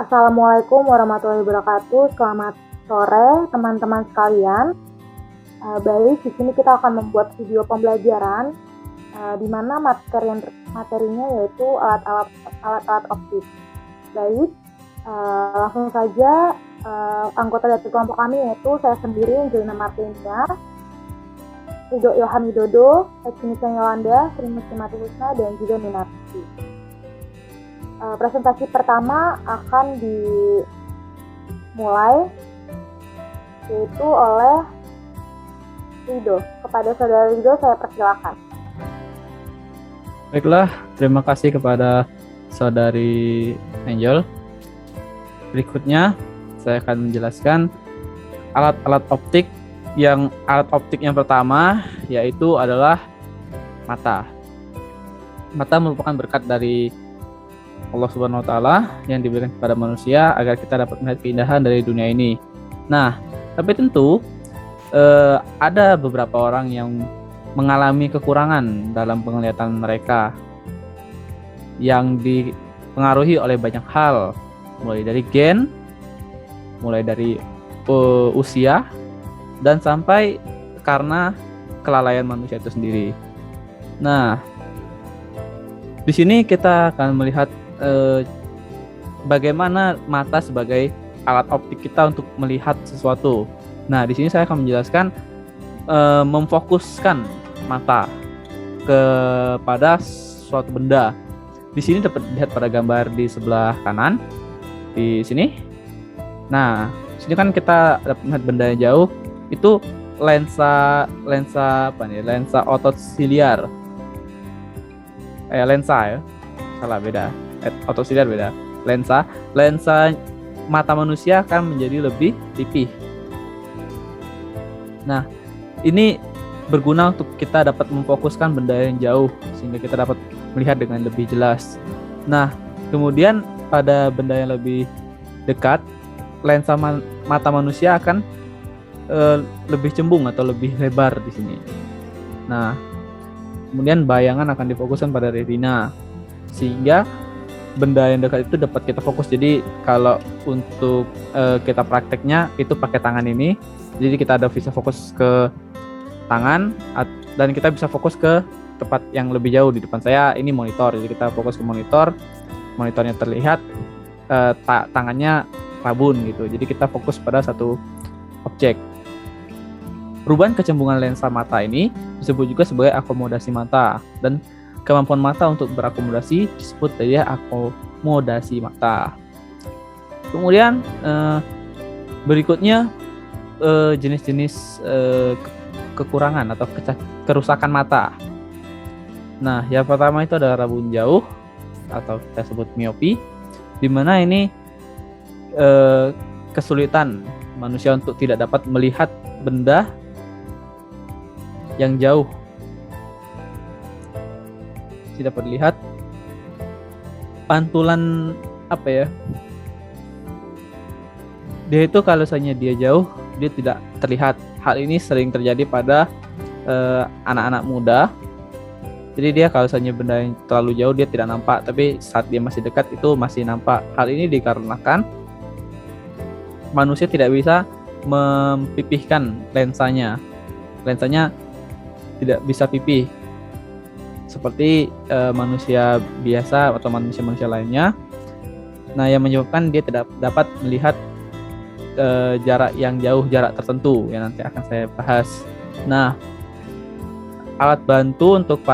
Assalamualaikum warahmatullahi wabarakatuh. Selamat sore teman-teman sekalian. Baik, di sini kita akan membuat video pembelajaran di mana materinya yaitu alat-alat optik. Baik, langsung saja anggota dari kelompok kami yaitu saya sendiri Angelina Martinia, Ridho Ilham Widodo, Eka Yolanda, Sri Muslimati Husna, dan juga Minarti. Presentasi pertama akan dimulai yaitu oleh Ridho. Kepada saudara Ridho saya persilakan. Baiklah, terima kasih kepada saudari Angel. Berikutnya saya akan menjelaskan alat-alat optik. Alat optik yang pertama yaitu adalah mata. Mata merupakan berkat dari Allah Subhanahu wa taala yang diberikan kepada manusia agar kita dapat melihat keindahan dari dunia ini. Nah, tapi tentu ada beberapa orang yang mengalami kekurangan dalam penglihatan mereka yang dipengaruhi oleh banyak hal, mulai dari gen, mulai dari usia, dan sampai karena kelalaian manusia itu sendiri. Nah, di sini kita akan melihat bagaimana mata sebagai alat optik kita untuk melihat sesuatu. Nah, di sini saya akan menjelaskan memfokuskan mata kepada suatu benda. Di sini dapat dilihat pada gambar di sebelah kanan di sini. Nah, di sini kan kita dapat melihat benda yang jauh itu lensa apa nih? Lensa otosiliar. Lensa ya. Salah, beda. Otosiliar beda. Lensa mata manusia akan menjadi lebih tipis. Nah, ini berguna untuk kita dapat memfokuskan benda yang jauh sehingga kita dapat melihat dengan lebih jelas. Nah, kemudian pada benda yang lebih dekat, lensa mata manusia akan lebih cembung atau lebih lebar di sini. Nah, kemudian bayangan akan difokuskan pada retina sehingga benda yang dekat itu dapat kita fokus. Jadi kalau untuk kita prakteknya itu pakai tangan ini, jadi kita bisa fokus ke tangan dan kita bisa fokus ke tempat yang lebih jauh. Di depan saya ini monitor, jadi kita fokus ke monitornya terlihat, tangannya rabun gitu, jadi kita fokus pada satu objek. Perubahan kecembungan lensa mata ini disebut juga sebagai akomodasi mata, dan kemampuan mata untuk berakomodasi disebut dengan akomodasi mata. Kemudian berikutnya jenis-jenis kekurangan atau kerusakan mata. Nah, yang pertama itu adalah rabun jauh atau kita sebut miopi, di mana ini kesulitan manusia untuk tidak dapat melihat benda yang jauh. Tidak dapat lihat pantulan apa ya? Dia itu kalau misalnya dia jauh, dia tidak terlihat. Hal ini sering terjadi pada anak-anak muda. Jadi dia kalau misalnya benda yang terlalu jauh dia tidak nampak, tapi saat dia masih dekat itu masih nampak. Hal ini dikarenakan manusia tidak bisa mempipihkan lensanya. Lensanya tidak bisa pipih seperti manusia biasa atau manusia lainnya. Nah, yang menyebabkan dia tidak dapat melihat jarak yang jauh, jarak tertentu yang nanti akan saya bahas. Nah, alat bantu untuk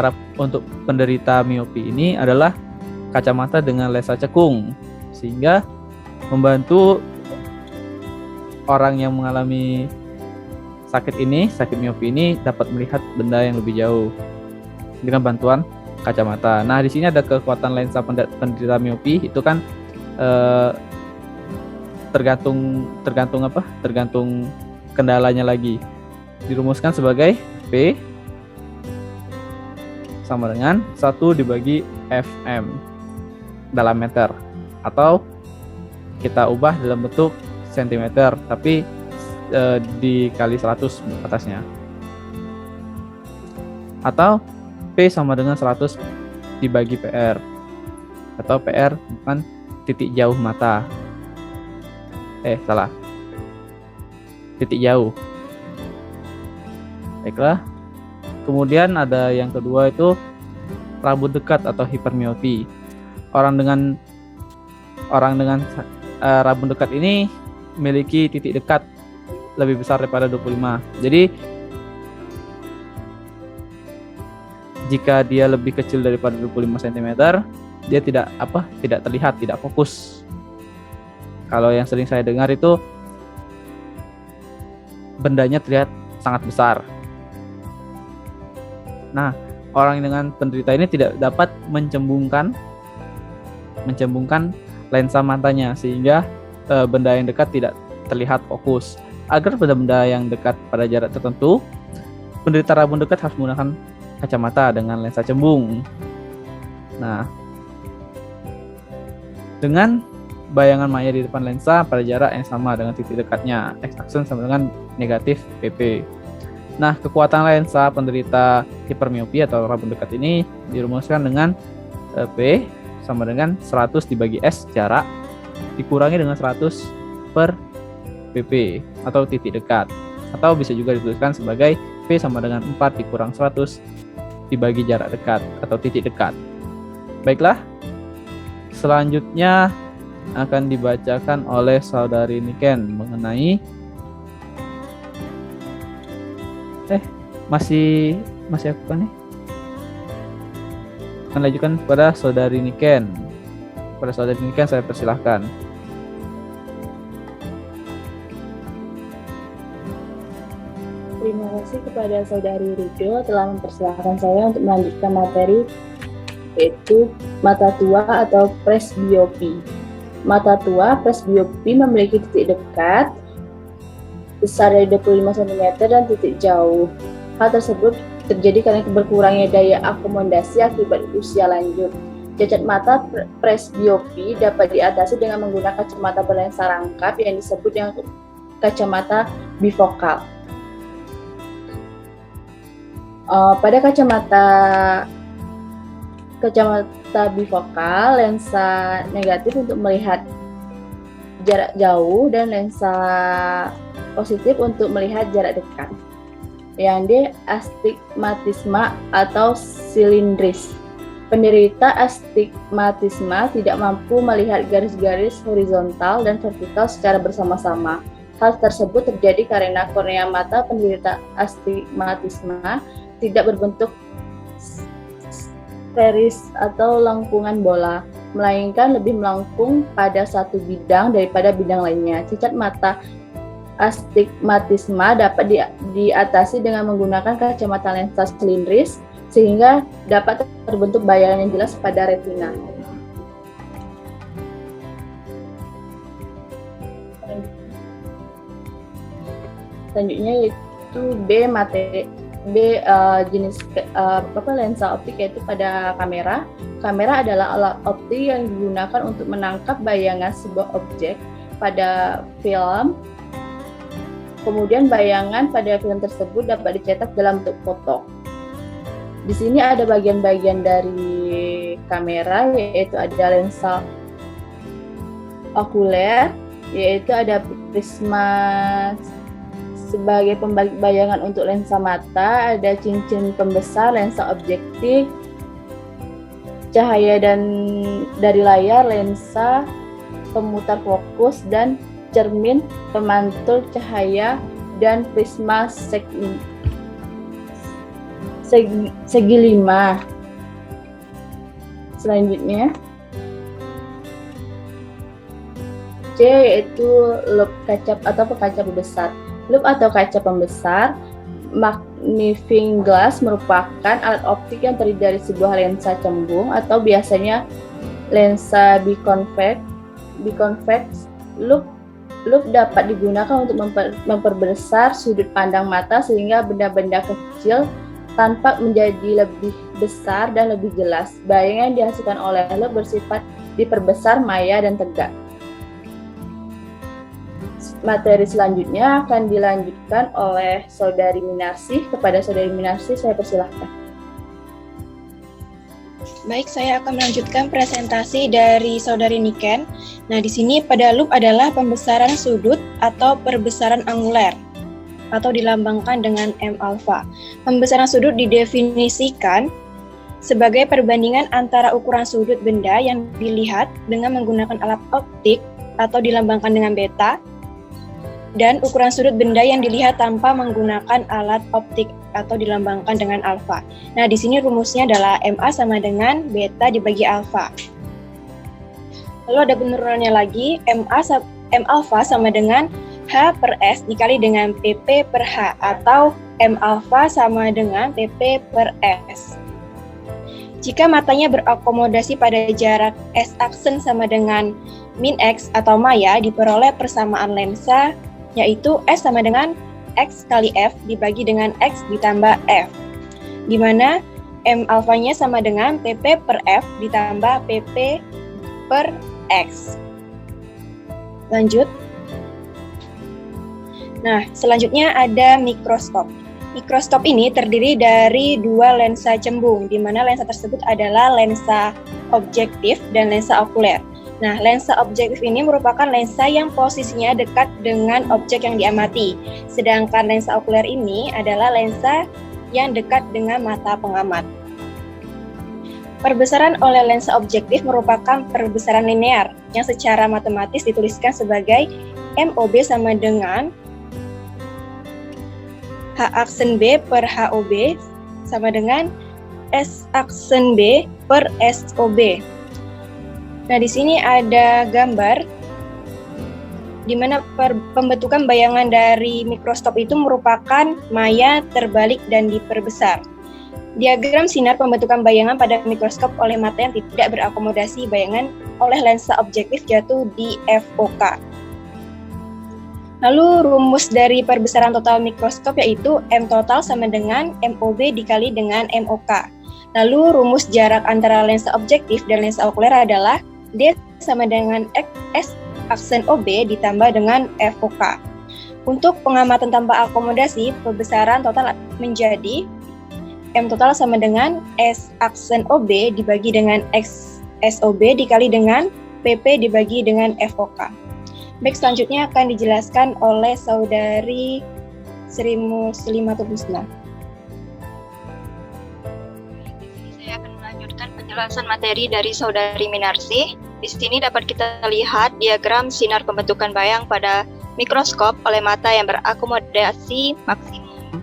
penderita miopi ini adalah kacamata dengan lensa cekung, sehingga membantu orang yang mengalami sakit miopi ini dapat melihat benda yang lebih jauh dengan bantuan kacamata. Nah, di sini ada kekuatan lensa penderita miopi itu kan tergantung kendalanya lagi. Dirumuskan sebagai P sama dengan 1 dibagi Fm dalam meter, atau kita ubah dalam bentuk sentimeter tapi dikali 100 atasnya, atau P sama dengan 100 dibagi PR, atau PR bukan titik jauh mata. Salah. Titik jauh. Baiklah. Kemudian ada yang kedua itu rambut dekat atau hipermiopi. Orang dengan rambut dekat ini memiliki titik dekat lebih besar daripada 25. Jadi jika dia lebih kecil daripada 25 cm, dia tidak terlihat, tidak fokus. Kalau yang sering saya dengar itu bendanya terlihat sangat besar. Nah, orang dengan penderita ini tidak dapat mencembungkan lensa matanya sehingga benda yang dekat tidak terlihat fokus. Agar benda-benda yang dekat pada jarak tertentu, penderita rambut dekat harus menggunakan kacamata dengan lensa cembung. Nah, dengan bayangan maya di depan lensa pada jarak yang sama dengan titik dekatnya, x-aksen sama dengan negatif pp. Nah, kekuatan lensa penderita hipermiopi atau rambut dekat ini dirumuskan dengan P sama dengan 100 dibagi S jarak dikurangi dengan 100 per pp atau titik dekat. Atau bisa juga dituliskan sebagai P sama dengan 4 dikurang 100 dibagi jarak dekat atau titik dekat. Baiklah, selanjutnya akan dibacakan oleh saudari Niken mengenai masih aku kan nih? Akan lanjutkan kepada saudari Niken. Pada saudari Niken saya persilahkan. Terima kasih kepada saudari Rido telah mempersilahkan saya untuk melanjutkan materi yaitu mata tua atau presbiopi. Mata tua presbiopi memiliki titik dekat besar dari 25 cm dan titik jauh. Hal tersebut terjadi karena berkurangnya daya akomodasi akibat usia lanjut. Cacat mata presbiopi dapat diatasi dengan menggunakan kacamata berlensa rangkap yang disebut dengan kacamata bifokal. Pada kacamata bifokal, lensa negatif untuk melihat jarak jauh dan lensa positif untuk melihat jarak dekat. Yang D, astigmatisma atau silindris. Penderita astigmatisma tidak mampu melihat garis-garis horizontal dan vertikal secara bersama-sama. Hal tersebut terjadi karena kornea mata penderita astigmatisma tidak berbentuk sferis atau lengkungan bola, melainkan lebih melengkung pada satu bidang daripada bidang lainnya. Cacat mata astigmatisma dapat diatasi dengan menggunakan kacamata lensa silindris sehingga dapat terbentuk bayangan yang jelas pada retina. Selanjutnya yaitu jenis lensa optik yaitu pada kamera. Kamera adalah alat optik yang digunakan untuk menangkap bayangan sebuah objek pada film. Kemudian bayangan pada film tersebut dapat dicetak dalam bentuk foto. Di sini ada bagian-bagian dari kamera, yaitu ada lensa okuler, yaitu ada prisma sebagai pembalik bayangan untuk lensa mata, ada cincin pembesar lensa objektif, cahaya dan dari layar, lensa pemutar fokus, dan cermin pemantul cahaya dan prisma segi 5. Selanjutnya C yaitu loop kaca atau kaca pembesar. Loop atau kaca pembesar magnifying glass merupakan alat optik yang terdiri dari sebuah lensa cembung atau biasanya lensa biconvex. Loop dapat digunakan untuk memperbesar sudut pandang mata sehingga benda-benda kecil tampak menjadi lebih besar dan lebih jelas. Bayangan yang dihasilkan oleh loop bersifat diperbesar, maya, dan tegak. Materi selanjutnya akan dilanjutkan oleh saudari Minarsi. Kepada saudari Minarsi saya persilahkan. Baik, saya akan melanjutkan presentasi dari Saudari Niken. Nah, di sini pada loop adalah pembesaran sudut atau perbesaran anguler atau dilambangkan dengan M alfa. Pembesaran sudut didefinisikan sebagai perbandingan antara ukuran sudut benda yang dilihat dengan menggunakan alat optik atau dilambangkan dengan beta dan ukuran sudut benda yang dilihat tanpa menggunakan alat optik atau dilambangkan dengan alfa. Nah, di sini rumusnya adalah MA sama dengan beta dibagi alfa. Lalu ada penurunannya lagi, M alfa sama dengan H per S dikali dengan PP per H atau M alfa sama dengan PP per S. Jika matanya berakomodasi pada jarak S aksen sama dengan min X atau maya, diperoleh persamaan lensa yaitu S sama dengan X kali F dibagi dengan X ditambah F, di mana M alfanya sama dengan PP per F ditambah PP per X. Lanjut. Nah, selanjutnya ada mikroskop. Mikroskop ini terdiri dari dua lensa cembung, di mana lensa tersebut adalah lensa objektif dan lensa okuler. Nah, lensa objektif ini merupakan lensa yang posisinya dekat dengan objek yang diamati. Sedangkan lensa okuler ini adalah lensa yang dekat dengan mata pengamat. Perbesaran oleh lensa objektif merupakan perbesaran linear yang secara matematis dituliskan sebagai MOB sama dengan H aksen B per HOB sama dengan S aksen B per SOB. Nah, di sini ada gambar di mana pembentukan bayangan dari mikroskop itu merupakan maya terbalik dan diperbesar. Diagram sinar pembentukan bayangan pada mikroskop oleh mata yang tidak berakomodasi bayangan oleh lensa objektif jatuh di FOK. Lalu rumus dari perbesaran total mikroskop yaitu M total sama dengan MOB dikali dengan MOK. Lalu rumus jarak antara lensa objektif dan lensa okuler adalah D sama dengan S aksen OB ditambah dengan FOK. Untuk pengamatan tanpa akomodasi, perbesaran total menjadi M total sama dengan S aksen OB dibagi dengan X SOB dikali dengan PP dibagi dengan FOK. Baik, selanjutnya akan dijelaskan oleh Saudari Sri Muslimatul Husna. Saya akan melanjutkan penjelasan materi dari Saudari Minarsi. Di sini dapat kita lihat diagram sinar pembentukan bayang pada mikroskop oleh mata yang berakomodasi maksimum,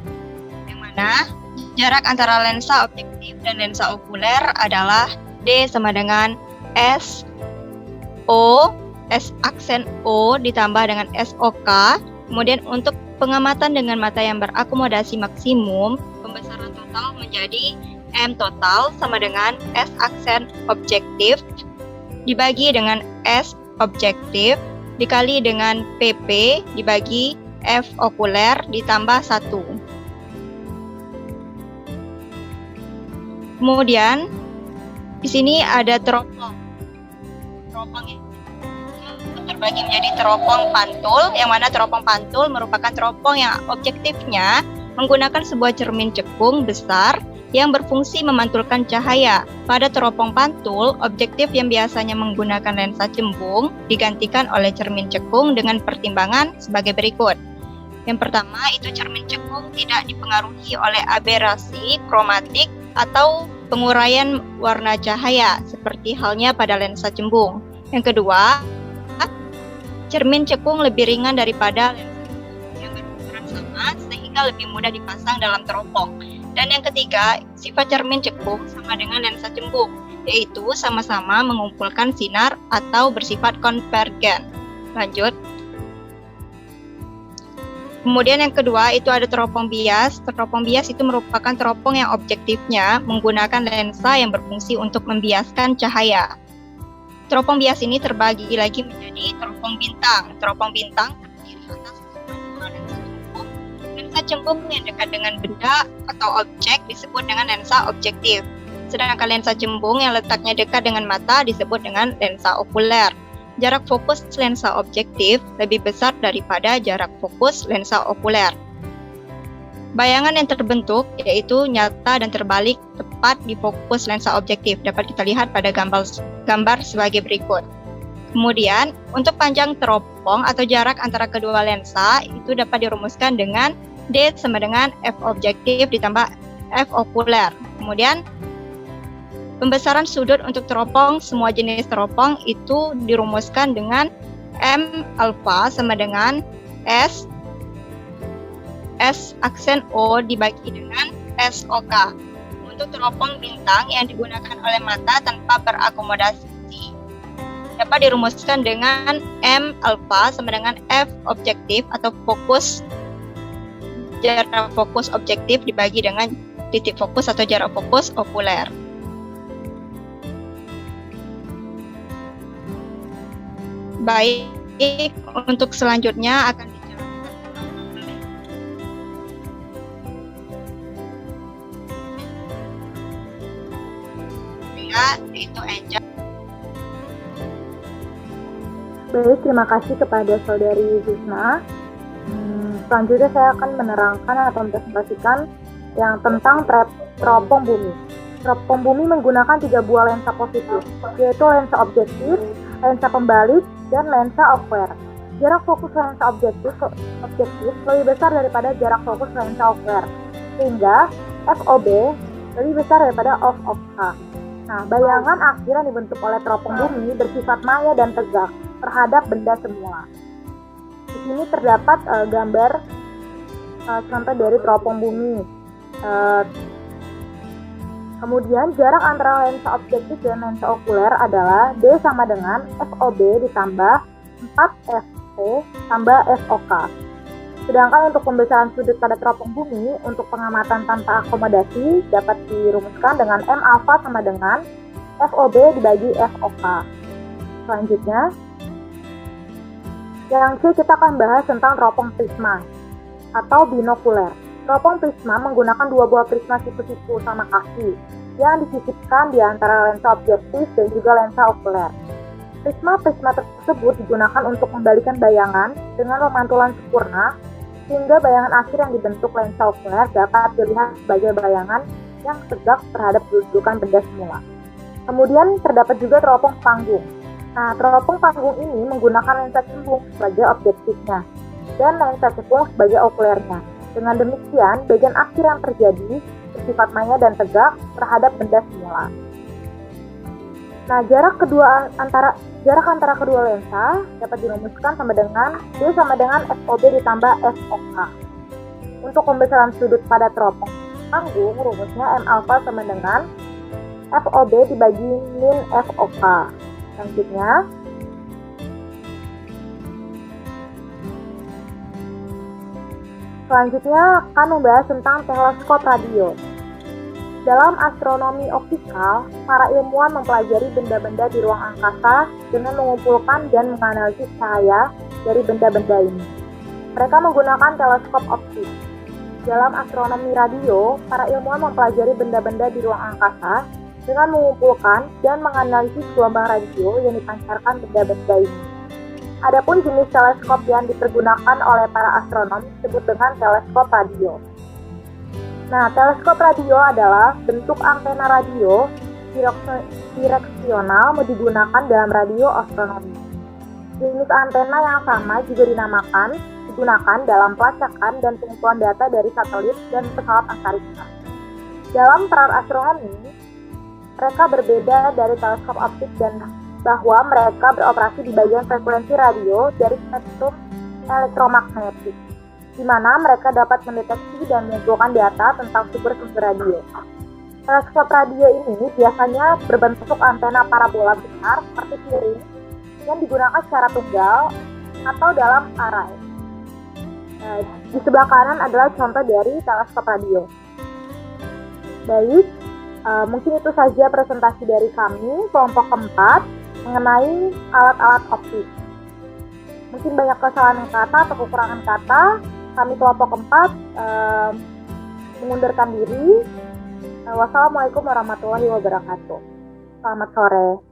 yang mana jarak antara lensa objektif dan lensa okuler adalah D sama dengan S aksen O ditambah dengan SOK. Kemudian untuk pengamatan dengan mata yang berakomodasi maksimum, pembesaran total menjadi M total sama dengan S aksen objektif dibagi dengan S objektif dikali dengan PP dibagi F okuler ditambah 1. Kemudian di sini ada teropong. Teropong ini terbagi menjadi teropong pantul, yang mana teropong pantul merupakan teropong yang objektifnya menggunakan sebuah cermin cekung besar yang berfungsi memantulkan cahaya. Pada teropong pantul, objektif yang biasanya menggunakan lensa cembung digantikan oleh cermin cekung dengan pertimbangan sebagai berikut. Yang pertama, itu cermin cekung tidak dipengaruhi oleh aberasi kromatik atau penguraian warna cahaya, seperti halnya pada lensa cembung. Yang kedua, cermin cekung lebih ringan daripada lensa cembung yang berukuran sama sehingga lebih mudah dipasang dalam teropong. Dan yang ketiga, sifat cermin cekung sama dengan lensa cembung, yaitu sama-sama mengumpulkan sinar atau bersifat konvergen. Lanjut. Kemudian yang kedua itu ada teropong bias. Teropong bias itu merupakan teropong yang objektifnya menggunakan lensa yang berfungsi untuk membiaskan cahaya. Teropong bias ini terbagi lagi menjadi teropong bintang. Teropong bintang terdiri atas dua lensa cembung. Lensa cembung yang dekat dengan benda atau objek disebut dengan lensa objektif. Sedangkan lensa cembung yang letaknya dekat dengan mata disebut dengan lensa okuler. Jarak fokus lensa objektif lebih besar daripada jarak fokus lensa okuler. Bayangan yang terbentuk yaitu nyata dan terbalik tepat tepat di fokus lensa objektif. Dapat kita lihat pada gambar sebagai berikut. Kemudian, untuk panjang teropong atau jarak antara kedua lensa itu dapat dirumuskan dengan D sama dengan F objektif ditambah F okuler. Kemudian, pembesaran sudut untuk teropong, semua jenis teropong itu dirumuskan dengan M alfa sama dengan S aksen O dibagi dengan SOK. Untuk teropong bintang yang digunakan oleh mata tanpa berakomodasi dapat dirumuskan dengan M alfa sama dengan F objektif atau jarak fokus objektif dibagi dengan titik fokus atau jarak fokus okuler. Baik, untuk selanjutnya akan itu Angel. Baik, terima kasih kepada Saudari Zisma. Selanjutnya saya akan menerangkan atau mempresentasikan yang tentang teropong bumi. Teropong bumi menggunakan 3 buah lensa positif, yaitu lensa objektif, lensa pembalik, dan lensa okuler. Jarak fokus lensa objektif lebih besar daripada jarak fokus lensa okuler, sehingga FOB lebih besar daripada FOK. Nah, bayangan akhir yang dibentuk oleh teropong bumi bersifat maya dan tegak terhadap benda semula. Di sini terdapat gambar contoh dari teropong bumi. Kemudian jarak antara lensa objektif dan lensa okuler adalah D sama dengan FOB ditambah 4FC tambah FOK. Sedangkan untuk pembesaran sudut pada teropong bumi untuk pengamatan tanpa akomodasi dapat dirumuskan dengan M alfa sama dengan FOB dibagi FOK. Selanjutnya, yang C kita akan bahas tentang teropong prisma atau binokuler. Teropong prisma menggunakan 2 buah prisma siku-siku sama kaki yang disisipkan di antara lensa objektif dan juga lensa okuler. Prisma-prisma tersebut digunakan untuk membalikan bayangan dengan pemantulan sempurna sehingga bayangan akhir yang dibentuk lensa okuler dapat dilihat sebagai bayangan yang tegak terhadap kedudukan benda semula. Kemudian terdapat juga teropong panggung. Nah, teropong panggung ini menggunakan lensa cembung sebagai objektifnya dan lensa cekung sebagai okulernya. Dengan demikian, bagian akhir yang terjadi bersifat maya dan tegak terhadap benda semula. Nah, jarak antara kedua lensa dapat dirumuskan sama dengan D sama dengan FOB ditambah FOK. Untuk pembesaran sudut pada teropong panggung, rumusnya M alfa sama dengan FOB dibagi min FOK. Selanjutnya, akan membahas tentang teleskop radio. Dalam astronomi optikal, para ilmuwan mempelajari benda-benda di ruang angkasa dengan mengumpulkan dan menganalisis cahaya dari benda-benda ini. Mereka menggunakan teleskop optik. Dalam astronomi radio, para ilmuwan mempelajari benda-benda di ruang angkasa dengan mengumpulkan dan menganalisis gelombang radio yang dipancarkan benda-benda ini. Adapun jenis teleskop yang dipergunakan oleh para astronom disebut dengan teleskop radio. Nah, teleskop radio adalah bentuk antena radio direksional digunakan dalam radio astronomi. Jenis antena yang sama juga digunakan dalam pelacakan dan pengumpulan data dari satelit dan pesawat antariksa. Dalam peran astronomi, mereka berbeda dari teleskop optik dan bahwa mereka beroperasi di bagian frekuensi radio dari spektrum elektromagnetik, di mana mereka dapat mendeteksi dan mengumpulkan data tentang sumber-sumber radio. Teleskop radio ini biasanya berbentuk antena parabola besar seperti piring yang digunakan secara tunggal atau dalam array. Di sebelah kanan adalah contoh dari teleskop radio. Baik, mungkin itu saja presentasi dari kami, kelompok keempat, mengenai alat-alat optik. Mungkin banyak kesalahan kata atau kekurangan kata. Kami kelompok keempat mengundurkan diri. Wassalamualaikum warahmatullahi wabarakatuh. Selamat sore.